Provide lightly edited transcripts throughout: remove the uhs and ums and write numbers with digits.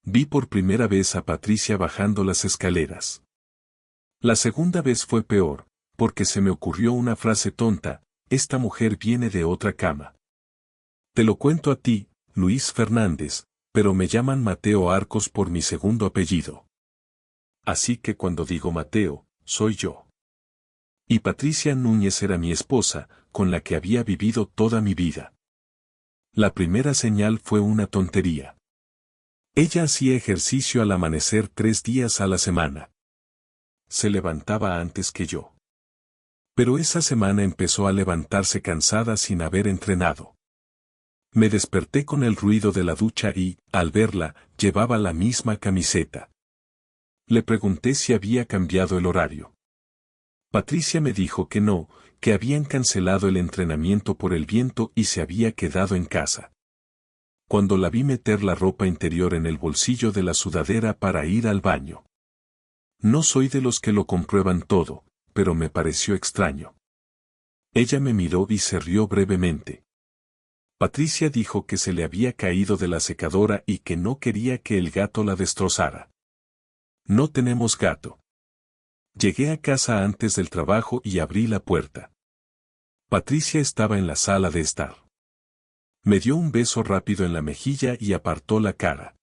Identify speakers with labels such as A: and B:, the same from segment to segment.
A: Vi por primera vez a Patricia bajando las escaleras. La segunda vez fue peor, porque se me ocurrió una frase tonta: esta mujer viene de otra cama. Te lo cuento a ti, Luis Fernández, pero me llaman Mateo Arcos por mi segundo apellido. Así que cuando digo Mateo, soy yo. Y Patricia Núñez era mi esposa, con la que había vivido toda mi vida. La primera señal fue una tontería. Ella hacía ejercicio al amanecer 3 días a la semana. Se levantaba antes que yo. Pero esa semana empezó a levantarse cansada sin haber entrenado. Me desperté con el ruido de la ducha y, al verla, llevaba la misma camiseta. Le pregunté si había cambiado el horario. Patricia me dijo que no, que habían cancelado el entrenamiento por el viento y se había quedado en casa. Cuando la vi meter la ropa interior en el bolsillo de la sudadera para ir al baño. No soy de los que lo comprueban todo, pero me pareció extraño. Ella me miró y se rió brevemente. Patricia dijo que se le había caído de la secadora y que no quería que el gato la destrozara. No tenemos gato. Llegué a casa antes del trabajo y abrí la puerta. Patricia estaba en la sala de estar. Me dio un beso rápido en la mejilla y apartó la cara.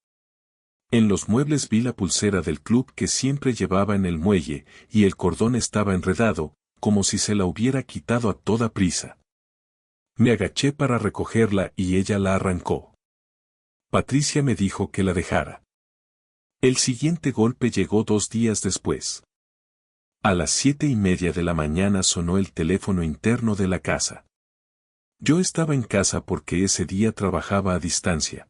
A: En los muebles vi la pulsera del club que siempre llevaba en el muelle, y el cordón estaba enredado, como si se la hubiera quitado a toda prisa. Me agaché para recogerla y ella la arrancó. Patricia me dijo que la dejara. El siguiente golpe llegó 2 días después. A las 7:30 de la mañana sonó el teléfono interno de la casa. Yo estaba en casa porque ese día trabajaba a distancia.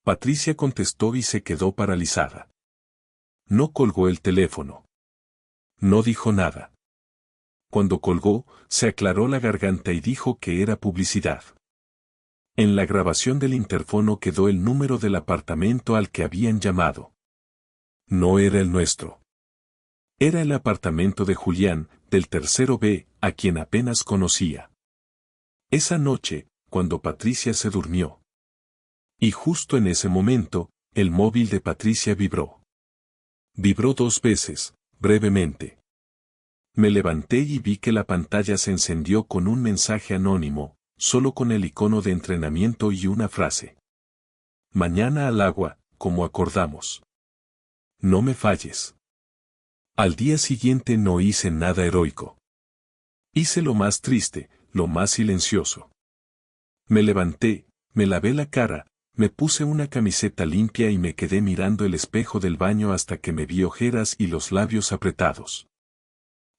A: Patricia contestó y se quedó paralizada. No colgó el teléfono. No dijo nada. Cuando colgó, se aclaró la garganta y dijo que era publicidad. En la grabación del interfono quedó el número del apartamento al que habían llamado. No era el nuestro. Era el apartamento de Julián, del tercero B, a quien apenas conocía. Esa noche, cuando Patricia se durmió. Y justo en ese momento, el móvil de Patricia vibró. Vibró 2 veces, brevemente. Me levanté y vi que la pantalla se encendió con un mensaje anónimo, solo con el icono de entrenamiento y una frase. Mañana al agua, como acordamos. No me falles. Al día siguiente no hice nada heroico. Hice lo más triste, lo más silencioso. Me levanté, me lavé la cara, me puse una camiseta limpia y me quedé mirando el espejo del baño hasta que me vi ojeras y los labios apretados.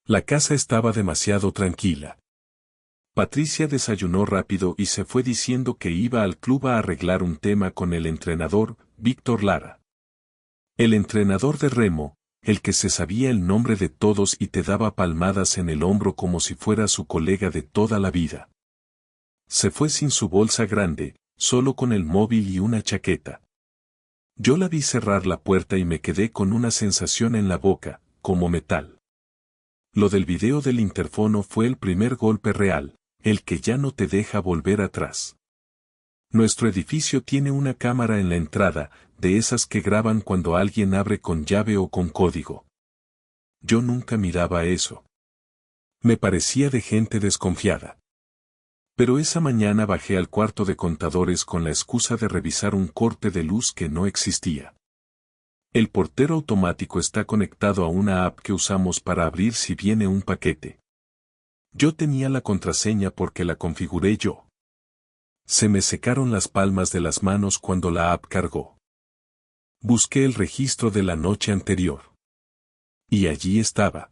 A: La casa estaba demasiado tranquila. Patricia desayunó rápido y se fue diciendo que iba al club a arreglar un tema con el entrenador, Víctor Lara. El entrenador de remo, el que se sabía el nombre de todos y te daba palmadas en el hombro como si fuera su colega de toda la vida. Se fue sin su bolsa grande, solo con el móvil y una chaqueta. Yo la vi cerrar la puerta y me quedé con una sensación en la boca, como metal. Lo del video del interfono fue el primer golpe real, el que ya no te deja volver atrás. Nuestro edificio tiene una cámara en la entrada, de esas que graban cuando alguien abre con llave o con código. Yo nunca miraba eso. Me parecía de gente desconfiada. Pero esa mañana bajé al cuarto de contadores con la excusa de revisar un corte de luz que no existía. El portero automático está conectado a una app que usamos para abrir si viene un paquete. Yo tenía la contraseña porque la configuré yo. Se me secaron las palmas de las manos cuando la app cargó. Busqué el registro de la noche anterior. Y allí estaba.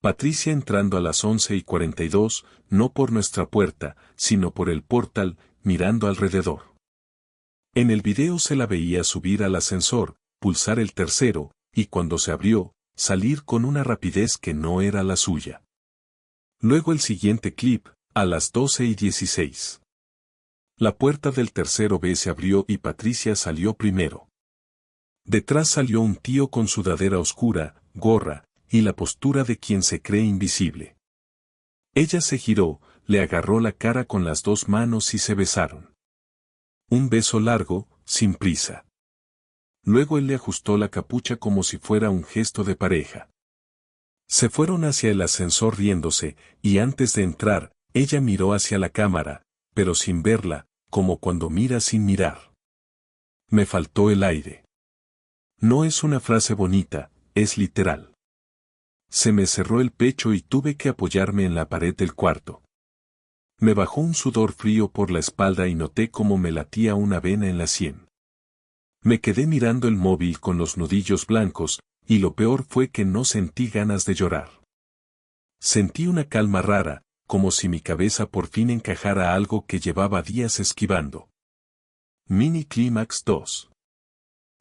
A: Patricia entrando a las 11:42, no por nuestra puerta, sino por el portal, mirando alrededor. En el video se la veía subir al ascensor, pulsar el tercero, y cuando se abrió, salir con una rapidez que no era la suya. Luego el siguiente clip, a las 12:16. La puerta del tercero B se abrió y Patricia salió primero. Detrás salió un tío con sudadera oscura, gorra, y la postura de quien se cree invisible. Ella se giró, le agarró la cara con las 2 manos y se besaron. Un beso largo, sin prisa. Luego él le ajustó la capucha como si fuera un gesto de pareja. Se fueron hacia el ascensor riéndose, y antes de entrar, ella miró hacia la cámara, pero sin verla, como cuando mira sin mirar. Me faltó el aire. No es una frase bonita, es literal. Se me cerró el pecho y tuve que apoyarme en la pared del cuarto. Me bajó un sudor frío por la espalda y noté cómo me latía una vena en la sien. Me quedé mirando el móvil con los nudillos blancos, y lo peor fue que no sentí ganas de llorar. Sentí una calma rara, como si mi cabeza por fin encajara algo que llevaba días esquivando. Mini Clímax 2.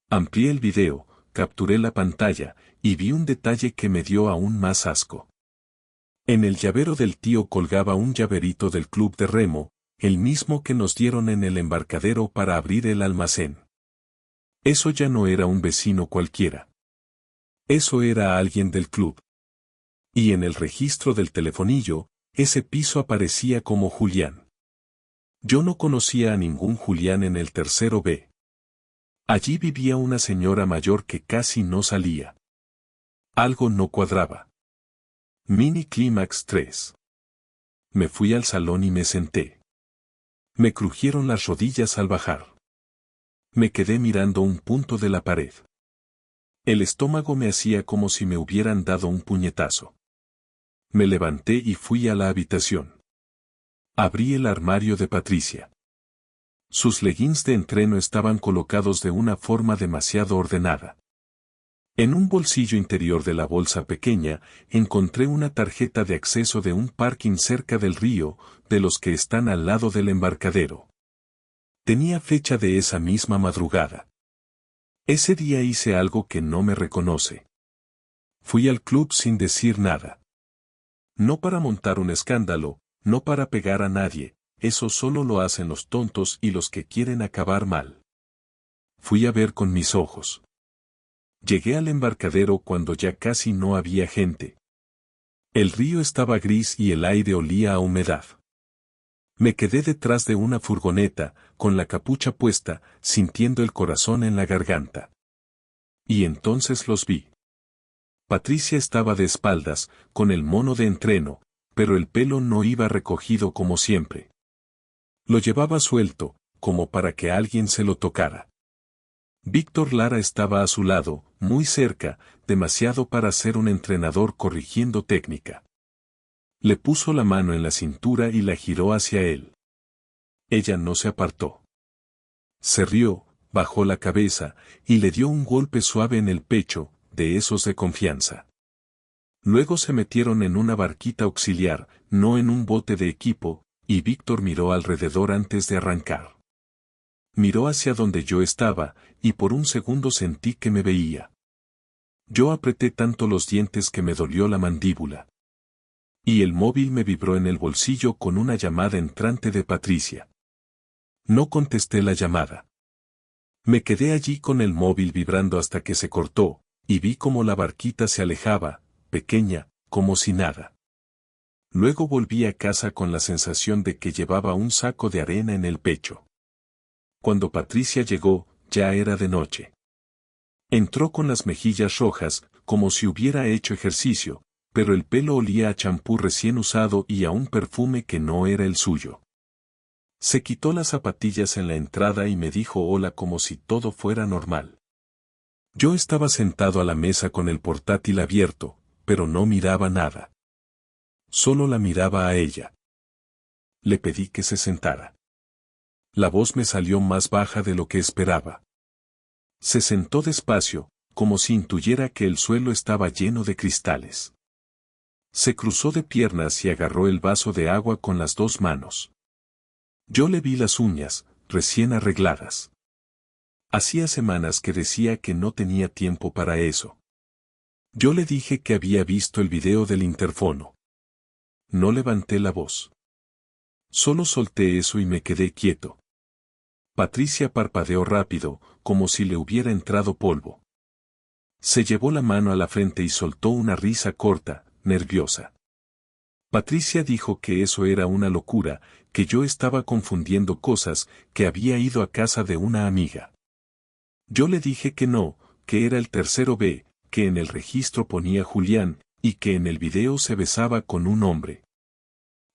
A: Amplié el video, capturé la pantalla, y vi un detalle que me dio aún más asco. En el llavero del tío colgaba un llaverito del club de remo, el mismo que nos dieron en el embarcadero para abrir el almacén. Eso ya no era un vecino cualquiera. Eso era alguien del club. Y en el registro del telefonillo, ese piso aparecía como Julián. Yo no conocía a ningún Julián en el tercero B. Allí vivía una señora mayor que casi no salía. Algo no cuadraba. Mini Clímax 3. Me fui al salón y me senté. Me crujieron las rodillas al bajar. Me quedé mirando un punto de la pared. El estómago me hacía como si me hubieran dado un puñetazo. Me levanté y fui a la habitación. Abrí el armario de Patricia. Sus leggings de entreno estaban colocados de una forma demasiado ordenada. En un bolsillo interior de la bolsa pequeña, encontré una tarjeta de acceso de un parking cerca del río, de los que están al lado del embarcadero. Tenía fecha de esa misma madrugada. Ese día hice algo que no me reconoce. Fui al club sin decir nada. No para montar un escándalo, no para pegar a nadie, eso solo lo hacen los tontos y los que quieren acabar mal. Fui a ver con mis ojos. Llegué al embarcadero cuando ya casi no había gente. El río estaba gris y el aire olía a humedad. Me quedé detrás de una furgoneta, con la capucha puesta, sintiendo el corazón en la garganta. Y entonces los vi. Patricia estaba de espaldas, con el mono de entreno, pero el pelo no iba recogido como siempre. Lo llevaba suelto, como para que alguien se lo tocara. Víctor Lara estaba a su lado, muy cerca, demasiado para ser un entrenador corrigiendo técnica. Le puso la mano en la cintura y la giró hacia él. Ella no se apartó. Se rió, bajó la cabeza, y le dio un golpe suave en el pecho, de esos de confianza. Luego se metieron en una barquita auxiliar, no en un bote de equipo, y Víctor miró alrededor antes de arrancar. Miró hacia donde yo estaba, y por un segundo sentí que me veía. Yo apreté tanto los dientes que me dolió la mandíbula. Y el móvil me vibró en el bolsillo con una llamada entrante de Patricia. No contesté la llamada. Me quedé allí con el móvil vibrando hasta que se cortó, y vi cómo la barquita se alejaba, pequeña, como si nada. Luego volví a casa con la sensación de que llevaba un saco de arena en el pecho. Cuando Patricia llegó, ya era de noche. Entró con las mejillas rojas, como si hubiera hecho ejercicio, pero el pelo olía a champú recién usado y a un perfume que no era el suyo. Se quitó las zapatillas en la entrada y me dijo hola como si todo fuera normal. Yo estaba sentado a la mesa con el portátil abierto, pero no miraba nada. Solo la miraba a ella. Le pedí que se sentara. La voz me salió más baja de lo que esperaba. Se sentó despacio, como si intuyera que el suelo estaba lleno de cristales. Se cruzó de piernas y agarró el vaso de agua con las dos manos. Yo le vi las uñas, recién arregladas. Hacía semanas que decía que no tenía tiempo para eso. Yo le dije que había visto el video del interfono. No levanté la voz. Solo solté eso y me quedé quieto. Patricia parpadeó rápido, como si le hubiera entrado polvo. Se llevó la mano a la frente y soltó una risa corta, nerviosa. Patricia dijo que eso era una locura, que yo estaba confundiendo cosas, que había ido a casa de una amiga. Yo le dije que no, que era el tercero B, que en el registro ponía Julián, y que en el video se besaba con un hombre.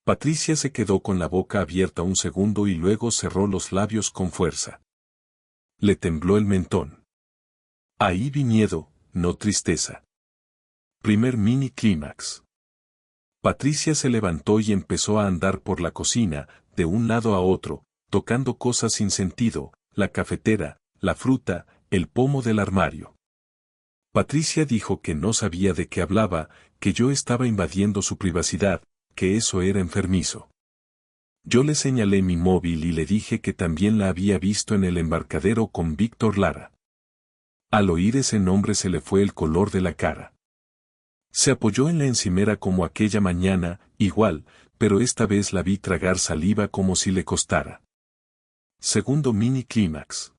A: Patricia se quedó con la boca abierta un segundo y luego cerró los labios con fuerza. Le tembló el mentón. Ahí vi miedo, no tristeza. Primer mini clímax. Patricia se levantó y empezó a andar por la cocina, de un lado a otro, tocando cosas sin sentido, la cafetera, la fruta, el pomo del armario. Patricia dijo que no sabía de qué hablaba, que yo estaba invadiendo su privacidad, que eso era enfermizo. Yo le señalé mi móvil y le dije que también la había visto en el embarcadero con Víctor Lara. Al oír ese nombre se le fue el color de la cara. Se apoyó en la encimera como aquella mañana, igual, pero esta vez la vi tragar saliva como si le costara. Segundo mini clímax.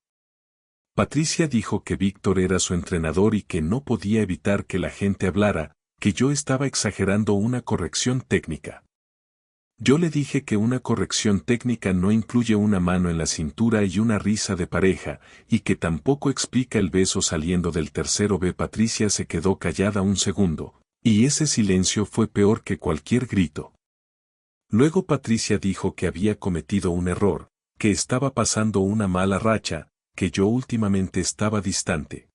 A: Patricia dijo que Víctor era su entrenador y que no podía evitar que la gente hablara, que yo estaba exagerando una corrección técnica. Yo le dije que una corrección técnica no incluye una mano en la cintura y una risa de pareja, y que tampoco explica el beso saliendo del tercero B. Patricia se quedó callada un segundo, y ese silencio fue peor que cualquier grito. Luego Patricia dijo que había cometido un error, que estaba pasando una mala racha, que yo últimamente estaba distante.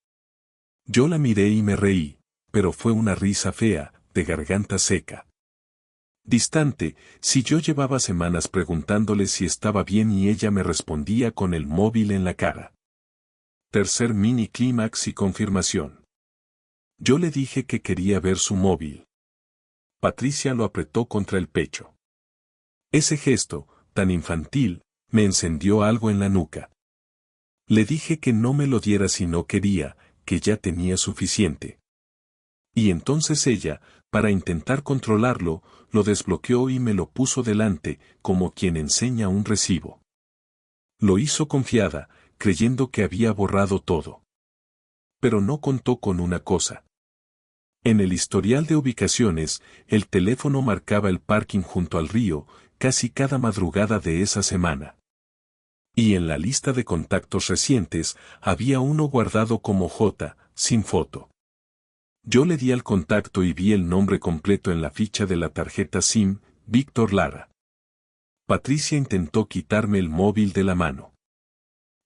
A: Yo la miré y me reí, pero fue una risa fea, de garganta seca. Distante, si yo llevaba semanas preguntándole si estaba bien y ella me respondía con el móvil en la cara. Tercer mini clímax y confirmación. Yo le dije que quería ver su móvil. Patricia lo apretó contra el pecho. Ese gesto, tan infantil, me encendió algo en la nuca. Le dije que no me lo diera si no quería, que ya tenía suficiente. Y entonces ella, para intentar controlarlo, lo desbloqueó y me lo puso delante, como quien enseña un recibo. Lo hizo confiada, creyendo que había borrado todo. Pero no contó con una cosa. En el historial de ubicaciones, el teléfono marcaba el parking junto al río, casi cada madrugada de esa semana. Y en la lista de contactos recientes, había uno guardado como J, sin foto. Yo le di al contacto y vi el nombre completo en la ficha de la tarjeta SIM, Víctor Lara. Patricia intentó quitarme el móvil de la mano.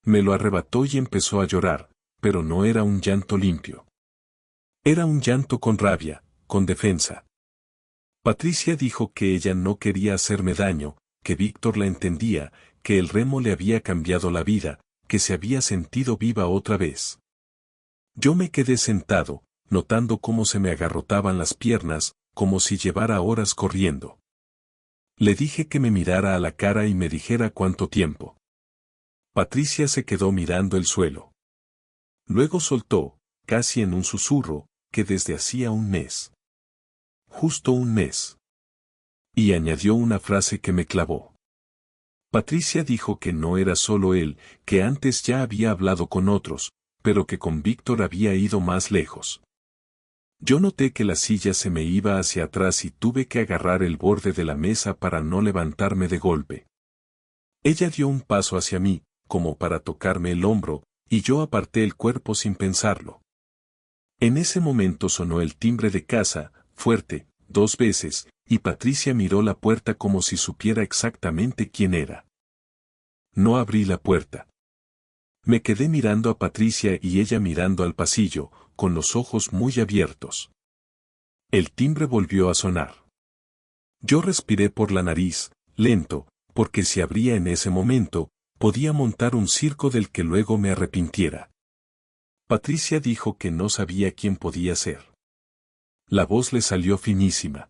A: Me lo arrebató y empezó a llorar, pero no era un llanto limpio. Era un llanto con rabia, con defensa. Patricia dijo que ella no quería hacerme daño, que Víctor la entendía, que el remo le había cambiado la vida, que se había sentido viva otra vez. Yo me quedé sentado, notando cómo se me agarrotaban las piernas, como si llevara horas corriendo. Le dije que me mirara a la cara y me dijera cuánto tiempo. Patricia se quedó mirando el suelo. Luego soltó, casi en un susurro, que desde hacía un mes. Justo un mes. Y añadió una frase que me clavó. Patricia dijo que no era solo él, que antes ya había hablado con otros, pero que con Víctor había ido más lejos. Yo noté que la silla se me iba hacia atrás y tuve que agarrar el borde de la mesa para no levantarme de golpe. Ella dio un paso hacia mí, como para tocarme el hombro, y yo aparté el cuerpo sin pensarlo. En ese momento sonó el timbre de casa, fuerte, 2 veces, y Patricia miró la puerta como si supiera exactamente quién era. No abrí la puerta. Me quedé mirando a Patricia y ella mirando al pasillo, con los ojos muy abiertos. El timbre volvió a sonar. Yo respiré por la nariz, lento, porque si abría en ese momento, podía montar un circo del que luego me arrepintiera. Patricia dijo que no sabía quién podía ser. La voz le salió finísima.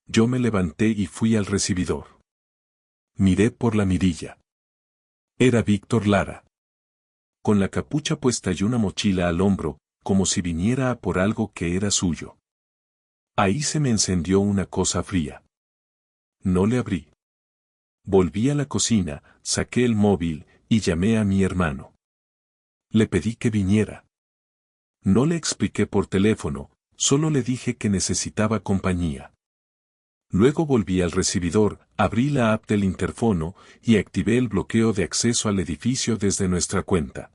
A: Yo me levanté y fui al recibidor. Miré por la mirilla. Era Víctor Lara. Con la capucha puesta y una mochila al hombro, como si viniera a por algo que era suyo. Ahí se me encendió una cosa fría. No le abrí. Volví a la cocina, saqué el móvil, y llamé a mi hermano. Le pedí que viniera. No le expliqué por teléfono, solo le dije que necesitaba compañía. Luego volví al recibidor, abrí la app del interfono, y activé el bloqueo de acceso al edificio desde nuestra cuenta.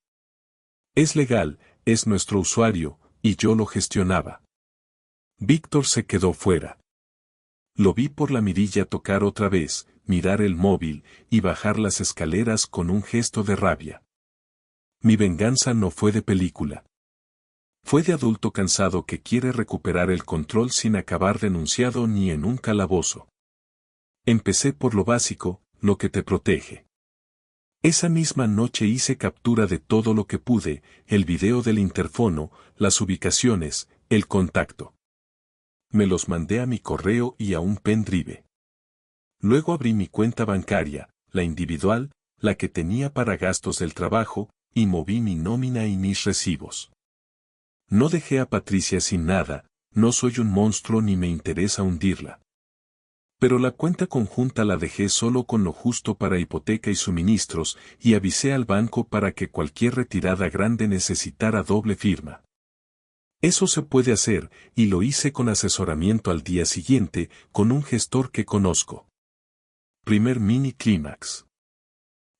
A: Es legal, es nuestro usuario, y yo lo gestionaba. Víctor se quedó fuera. Lo vi por la mirilla tocar otra vez, mirar el móvil, y bajar las escaleras con un gesto de rabia. Mi venganza no fue de película. Fue de adulto cansado que quiere recuperar el control sin acabar denunciado ni en un calabozo. Empecé por lo básico, lo que te protege. Esa misma noche hice captura de todo lo que pude, el video del interfono, las ubicaciones, el contacto. Me los mandé a mi correo y a un pendrive. Luego abrí mi cuenta bancaria, la individual, la que tenía para gastos del trabajo, y moví mi nómina y mis recibos. No dejé a Patricia sin nada, no soy un monstruo ni me interesa hundirla. Pero la cuenta conjunta la dejé solo con lo justo para hipoteca y suministros, y avisé al banco para que cualquier retirada grande necesitara doble firma. Eso se puede hacer, y lo hice con asesoramiento al día siguiente, con un gestor que conozco. Primer mini clímax.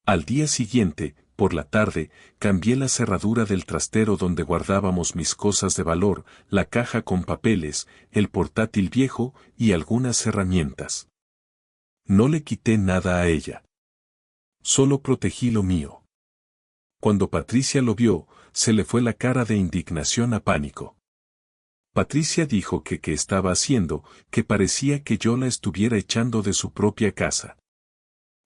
A: Al día siguiente, por la tarde, cambié la cerradura del trastero donde guardábamos mis cosas de valor, la caja con papeles, el portátil viejo y algunas herramientas. No le quité nada a ella. Solo protegí lo mío. Cuando Patricia lo vio, se le fue la cara de indignación a pánico. Patricia dijo que qué estaba haciendo, que parecía que yo la estuviera echando de su propia casa.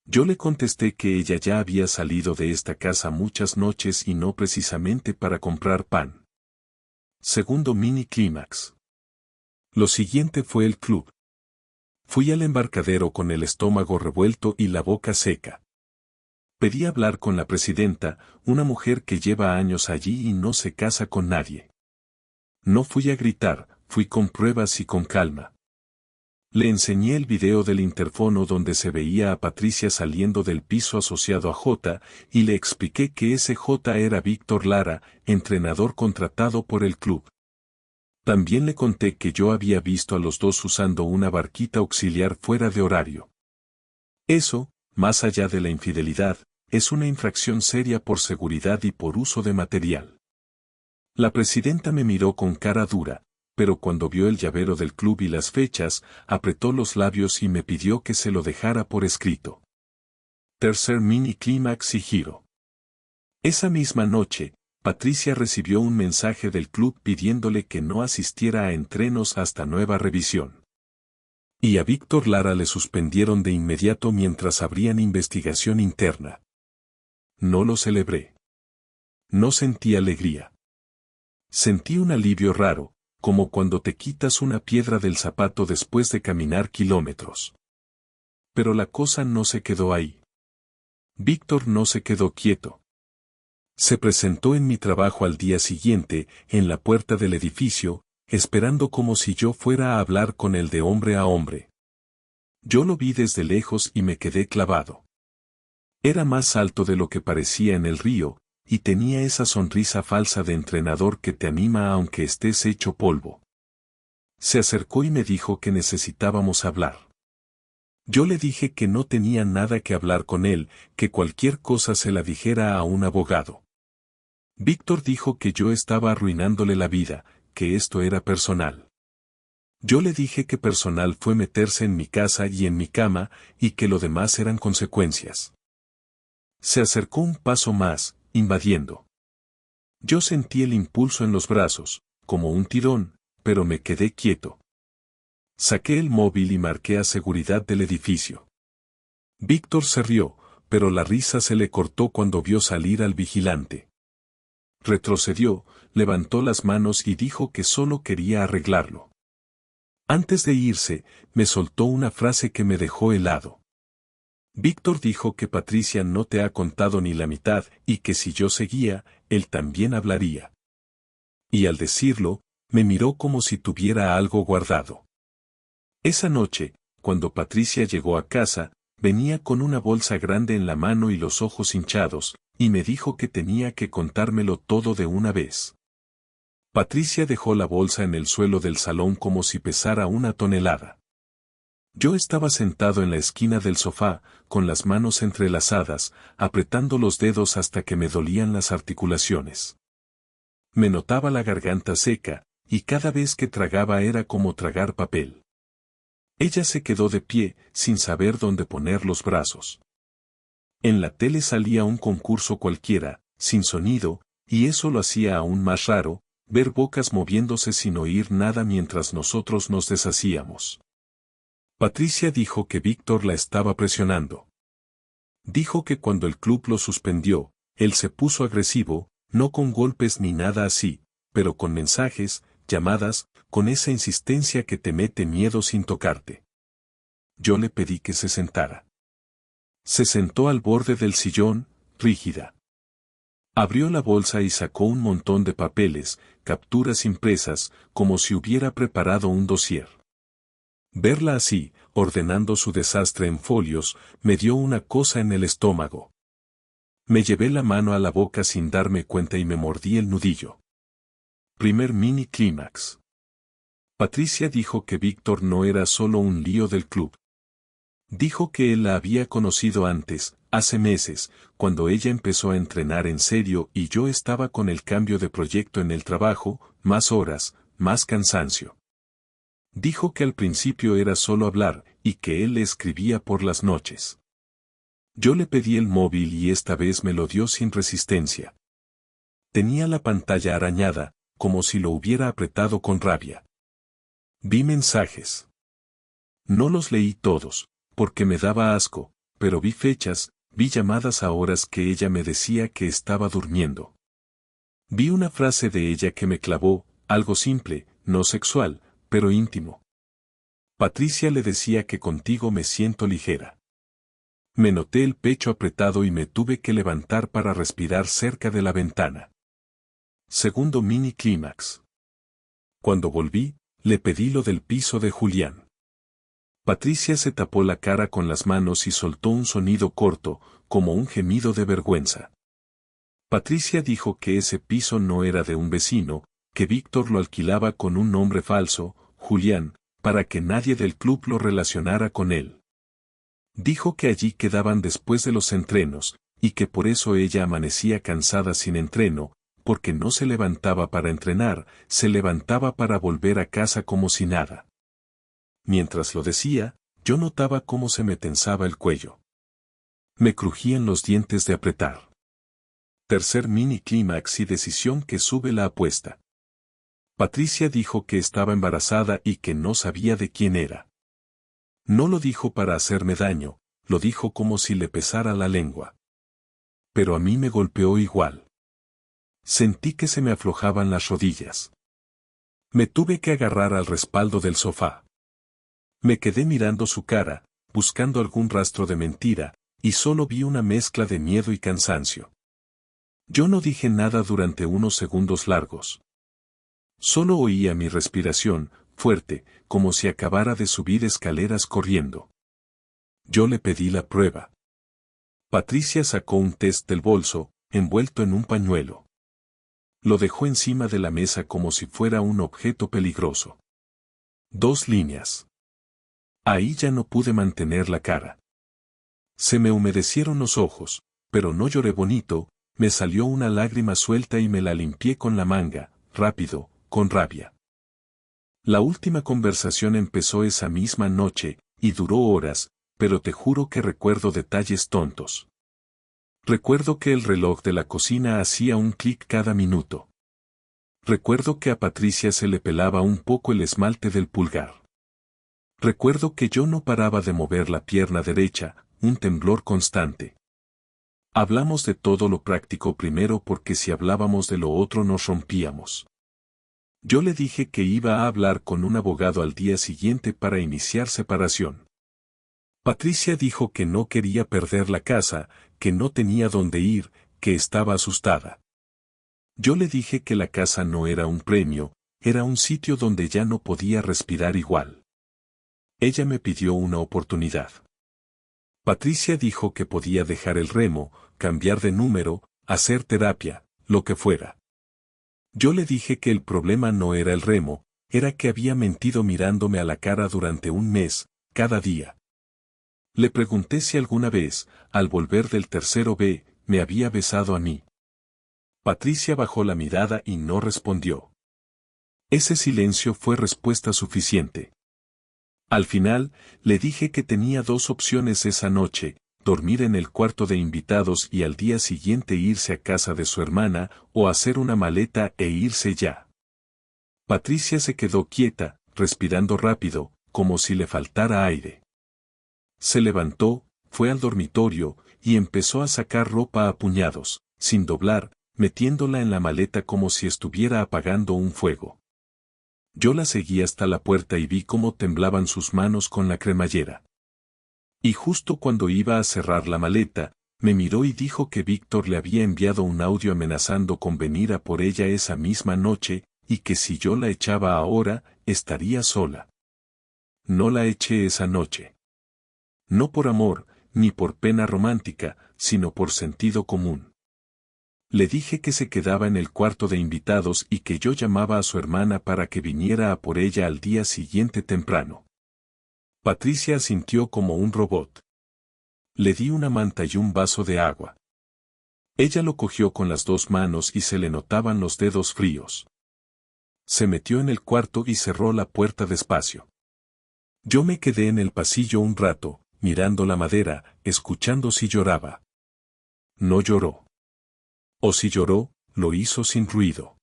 A: Yo le contesté que ella ya había salido de esta casa muchas noches y no precisamente para comprar pan. Segundo mini clímax. Lo siguiente fue el club. Fui al embarcadero con el estómago revuelto y la boca seca. Pedí hablar con la presidenta, una mujer que lleva años allí y no se casa con nadie. No fui a gritar, fui con pruebas y con calma. Le enseñé el video del interfono donde se veía a Patricia saliendo del piso asociado a J, y le expliqué que ese J era Víctor Lara, entrenador contratado por el club. También le conté que yo había visto a los dos usando una barquita auxiliar fuera de horario. Eso, más allá de la infidelidad, es una infracción seria por seguridad y por uso de material. La presidenta me miró con cara dura, pero cuando vio el llavero del club y las fechas, apretó los labios y me pidió que se lo dejara por escrito. Tercer mini clímax y giro. Esa misma noche, Patricia recibió un mensaje del club pidiéndole que no asistiera a entrenos hasta nueva revisión. Y a Víctor Lara le suspendieron de inmediato mientras abrían investigación interna. No lo celebré. No sentí alegría. Sentí un alivio raro, como cuando te quitas una piedra del zapato después de caminar kilómetros. Pero la cosa no se quedó ahí. Víctor no se quedó quieto. Se presentó en mi trabajo al día siguiente, en la puerta del edificio, esperando como si yo fuera a hablar con él de hombre a hombre. Yo lo vi desde lejos y me quedé clavado. Era más alto de lo que parecía en el río, y tenía esa sonrisa falsa de entrenador que te anima aunque estés hecho polvo. Se acercó y me dijo que necesitábamos hablar. Yo le dije que no tenía nada que hablar con él, que cualquier cosa se la dijera a un abogado. Víctor dijo que yo estaba arruinándole la vida, que esto era personal. Yo le dije que personal fue meterse en mi casa y en mi cama, y que lo demás eran consecuencias. Se acercó un paso más, invadiendo. Yo sentí el impulso en los brazos, como un tirón, pero me quedé quieto. Saqué el móvil y marqué a seguridad del edificio. Víctor se rió, pero la risa se le cortó cuando vio salir al vigilante. Retrocedió, levantó las manos y dijo que solo quería arreglarlo. Antes de irse, me soltó una frase que me dejó helado. Víctor dijo que Patricia no te ha contado ni la mitad y que si yo seguía, él también hablaría. Y al decirlo, me miró como si tuviera algo guardado. Esa noche, cuando Patricia llegó a casa, venía con una bolsa grande en la mano y los ojos hinchados, y me dijo que tenía que contármelo todo de una vez. Patricia dejó la bolsa en el suelo del salón como si pesara 1 tonelada. Yo estaba sentado en la esquina del sofá, con las manos entrelazadas, apretando los dedos hasta que me dolían las articulaciones. Me notaba la garganta seca, y cada vez que tragaba era como tragar papel. Ella se quedó de pie, sin saber dónde poner los brazos. En la tele salía un concurso cualquiera, sin sonido, y eso lo hacía aún más raro, ver bocas moviéndose sin oír nada mientras nosotros nos deshacíamos. Patricia dijo que Víctor la estaba presionando. Dijo que cuando el club lo suspendió, él se puso agresivo, no con golpes ni nada así, pero con mensajes, llamadas, con esa insistencia que te mete miedo sin tocarte. Yo le pedí que se sentara. Se sentó al borde del sillón, rígida. Abrió la bolsa y sacó un montón de papeles, capturas impresas, como si hubiera preparado un dossier. Verla así, ordenando su desastre en folios, me dio una cosa en el estómago. Me llevé la mano a la boca sin darme cuenta y me mordí el nudillo. Primer mini clímax. Patricia dijo que Víctor no era solo un lío del club. Dijo que él la había conocido antes, hace meses, cuando ella empezó a entrenar en serio y yo estaba con el cambio de proyecto en el trabajo, más horas, más cansancio. Dijo que al principio era solo hablar, y que él le escribía por las noches. Yo le pedí el móvil y esta vez me lo dio sin resistencia. Tenía la pantalla arañada, como si lo hubiera apretado con rabia. Vi mensajes. No los leí todos, porque me daba asco, pero vi fechas, vi llamadas a horas que ella me decía que estaba durmiendo. Vi una frase de ella que me clavó, algo simple, no sexual, pero íntimo. Patricia le decía que contigo me siento ligera. Me noté el pecho apretado y me tuve que levantar para respirar cerca de la ventana. Segundo mini clímax. Cuando volví, le pedí lo del piso de Julián. Patricia se tapó la cara con las manos y soltó un sonido corto, como un gemido de vergüenza. Patricia dijo que ese piso no era de un vecino, que Víctor lo alquilaba con un nombre falso, Julián, para que nadie del club lo relacionara con él. Dijo que allí quedaban después de los entrenos, y que por eso ella amanecía cansada sin entreno, porque no se levantaba para entrenar, se levantaba para volver a casa como si nada. Mientras lo decía, yo notaba cómo se me tensaba el cuello. Me crujían los dientes de apretar. Tercer mini clímax y decisión que sube la apuesta. Patricia dijo que estaba embarazada y que no sabía de quién era. No lo dijo para hacerme daño, lo dijo como si le pesara la lengua. Pero a mí me golpeó igual. Sentí que se me aflojaban las rodillas. Me tuve que agarrar al respaldo del sofá. Me quedé mirando su cara, buscando algún rastro de mentira, y solo vi una mezcla de miedo y cansancio. Yo no dije nada durante unos segundos largos. Solo oía mi respiración, fuerte, como si acabara de subir escaleras corriendo. Yo le pedí la prueba. Patricia sacó un test del bolso, envuelto en un pañuelo. Lo dejó encima de la mesa como si fuera un objeto peligroso. 2 líneas. Ahí ya no pude mantener la cara. Se me humedecieron los ojos, pero no lloré bonito, me salió una lágrima suelta y me la limpié con la manga, rápido, con rabia. La última conversación empezó esa misma noche, y duró horas, pero te juro que recuerdo detalles tontos. Recuerdo que el reloj de la cocina hacía un clic cada minuto. Recuerdo que a Patricia se le pelaba un poco el esmalte del pulgar. Recuerdo que yo no paraba de mover la pierna derecha, un temblor constante. Hablamos de todo lo práctico primero porque si hablábamos de lo otro nos rompíamos. Yo le dije que iba a hablar con un abogado al día siguiente para iniciar separación. Patricia dijo que no quería perder la casa, que no tenía dónde ir, que estaba asustada. Yo le dije que la casa no era un premio, era un sitio donde ya no podía respirar igual. Ella me pidió una oportunidad. Patricia dijo que podía dejar el remo, cambiar de número, hacer terapia, lo que fuera. Yo le dije que el problema no era el remo, era que había mentido mirándome a la cara durante un mes, cada día. Le pregunté si alguna vez, al volver del tercero B, me había besado a mí. Patricia bajó la mirada y no respondió. Ese silencio fue respuesta suficiente. Al final, le dije que tenía dos opciones esa noche: dormir en el cuarto de invitados y al día siguiente irse a casa de su hermana, o hacer una maleta e irse ya. Patricia se quedó quieta, respirando rápido, como si le faltara aire. Se levantó, fue al dormitorio, y empezó a sacar ropa a puñados, sin doblar, metiéndola en la maleta como si estuviera apagando un fuego. Yo la seguí hasta la puerta y vi cómo temblaban sus manos con la cremallera. Y justo cuando iba a cerrar la maleta, me miró y dijo que Víctor le había enviado un audio amenazando con venir a por ella esa misma noche, y que si yo la echaba ahora, estaría sola. No la eché esa noche. No por amor, ni por pena romántica, sino por sentido común. Le dije que se quedaba en el cuarto de invitados y que yo llamaba a su hermana para que viniera a por ella al día siguiente temprano. Patricia asintió como un robot. Le di una manta y un vaso de agua. Ella lo cogió con las dos manos y se le notaban los dedos fríos. Se metió en el cuarto y cerró la puerta despacio. Yo me quedé en el pasillo un rato, mirando la madera, escuchando si lloraba. No lloró. O si lloró, lo hizo sin ruido.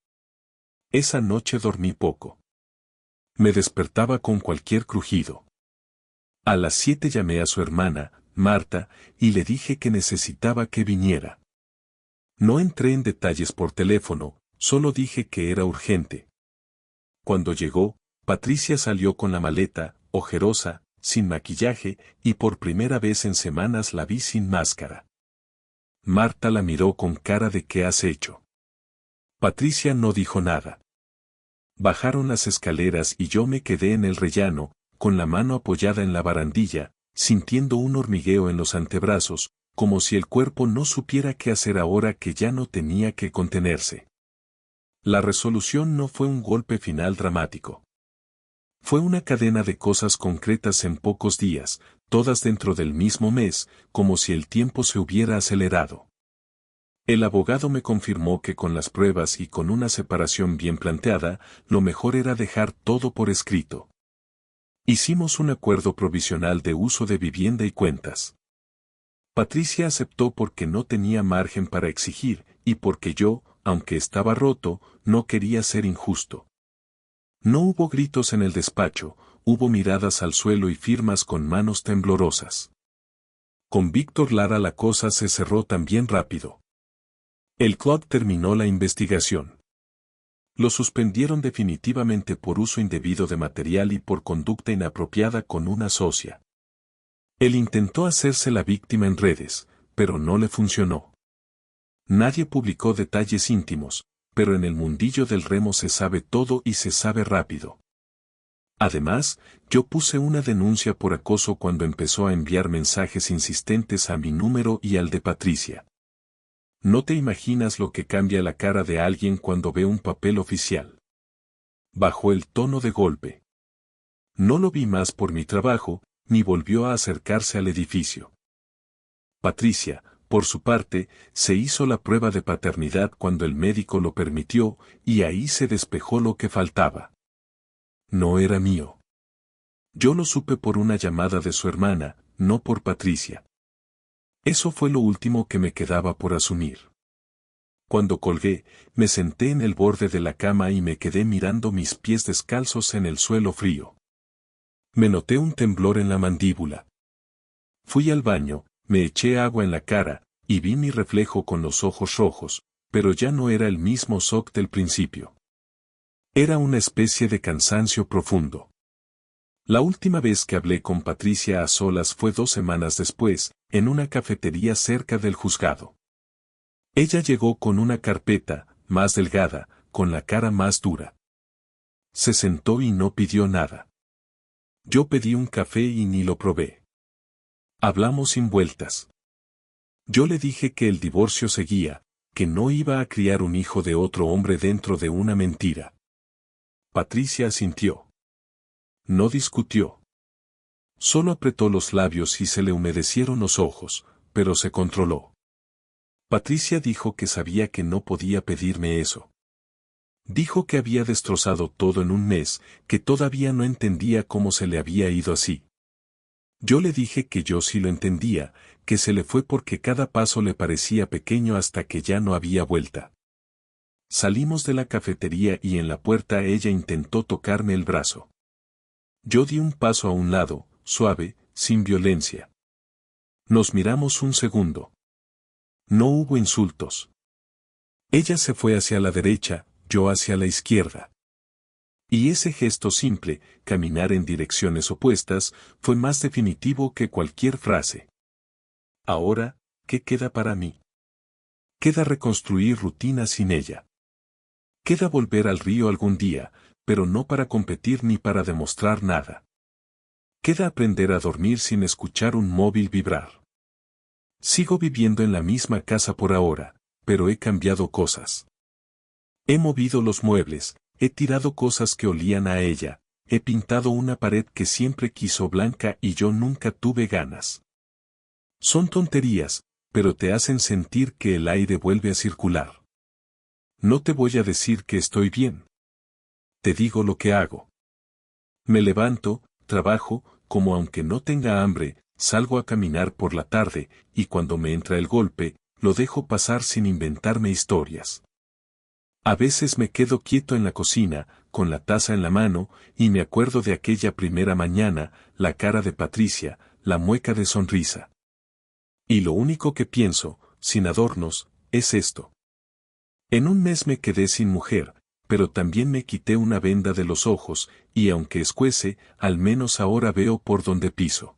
A: Esa noche dormí poco. Me despertaba con cualquier crujido. A las 7 llamé a su hermana, Marta, y le dije que necesitaba que viniera. No entré en detalles por teléfono, solo dije que era urgente. Cuando llegó, Patricia salió con la maleta, ojerosa, sin maquillaje, y por primera vez en semanas la vi sin máscara. Marta la miró con cara de ¿qué has hecho? Patricia no dijo nada. Bajaron las escaleras y yo me quedé en el rellano, con la mano apoyada en la barandilla, sintiendo un hormigueo en los antebrazos, como si el cuerpo no supiera qué hacer ahora que ya no tenía que contenerse. La resolución no fue un golpe final dramático. Fue una cadena de cosas concretas en pocos días, todas dentro del mismo mes, como si el tiempo se hubiera acelerado. El abogado me confirmó que con las pruebas y con una separación bien planteada, lo mejor era dejar todo por escrito. Hicimos un acuerdo provisional de uso de vivienda y cuentas. Patricia aceptó porque no tenía margen para exigir, y porque yo, aunque estaba roto, no quería ser injusto. No hubo gritos en el despacho, hubo miradas al suelo y firmas con manos temblorosas. Con Víctor Lara la cosa se cerró también rápido. El club terminó la investigación. Lo suspendieron definitivamente por uso indebido de material y por conducta inapropiada con una socia. Él intentó hacerse la víctima en redes, pero no le funcionó. Nadie publicó detalles íntimos, pero en el mundillo del remo se sabe todo y se sabe rápido. Además, yo puse una denuncia por acoso cuando empezó a enviar mensajes insistentes a mi número y al de Patricia. No te imaginas lo que cambia la cara de alguien cuando ve un papel oficial. Bajó el tono de golpe. No lo vi más por mi trabajo, ni volvió a acercarse al edificio. Patricia, por su parte, se hizo la prueba de paternidad cuando el médico lo permitió, y ahí se despejó lo que faltaba. No era mío. Yo lo supe por una llamada de su hermana, no por Patricia. Eso fue lo último que me quedaba por asumir. Cuando colgué, me senté en el borde de la cama y me quedé mirando mis pies descalzos en el suelo frío. Me noté un temblor en la mandíbula. Fui al baño, me eché agua en la cara, y vi mi reflejo con los ojos rojos, pero ya no era el mismo shock del principio. Era una especie de cansancio profundo. La última vez que hablé con Patricia a solas fue 2 semanas después, en una cafetería cerca del juzgado. Ella llegó con una carpeta, más delgada, con la cara más dura. Se sentó y no pidió nada. Yo pedí un café y ni lo probé. Hablamos sin vueltas. Yo le dije que el divorcio seguía, que no iba a criar un hijo de otro hombre dentro de una mentira. Patricia asintió. No discutió. Solo apretó los labios y se le humedecieron los ojos, pero se controló. Patricia dijo que sabía que no podía pedirme eso. Dijo que había destrozado todo en un mes, que todavía no entendía cómo se le había ido así. Yo le dije que yo sí lo entendía, que se le fue porque cada paso le parecía pequeño hasta que ya no había vuelta. Salimos de la cafetería y en la puerta ella intentó tocarme el brazo. Yo di un paso a un lado, suave, sin violencia. Nos miramos un segundo. No hubo insultos. Ella se fue hacia la derecha, yo hacia la izquierda. Y ese gesto simple, caminar en direcciones opuestas, fue más definitivo que cualquier frase. Ahora, ¿qué queda para mí? Queda reconstruir rutinas sin ella. Queda volver al río algún día, pero no para competir ni para demostrar nada. Queda aprender a dormir sin escuchar un móvil vibrar. Sigo viviendo en la misma casa por ahora, pero he cambiado cosas. He movido los muebles, he tirado cosas que olían a ella, he pintado una pared que siempre quiso blanca y yo nunca tuve ganas. Son tonterías, pero te hacen sentir que el aire vuelve a circular. No te voy a decir que estoy bien. Te digo lo que hago. Me levanto, trabajo, como aunque no tenga hambre, salgo a caminar por la tarde, y cuando me entra el golpe, lo dejo pasar sin inventarme historias. A veces me quedo quieto en la cocina, con la taza en la mano, y me acuerdo de aquella primera mañana, la cara de Patricia, la mueca de sonrisa. Y lo único que pienso, sin adornos, es esto. En un mes me quedé sin mujer, pero también me quité una venda de los ojos, y aunque escuece, al menos ahora veo por donde piso.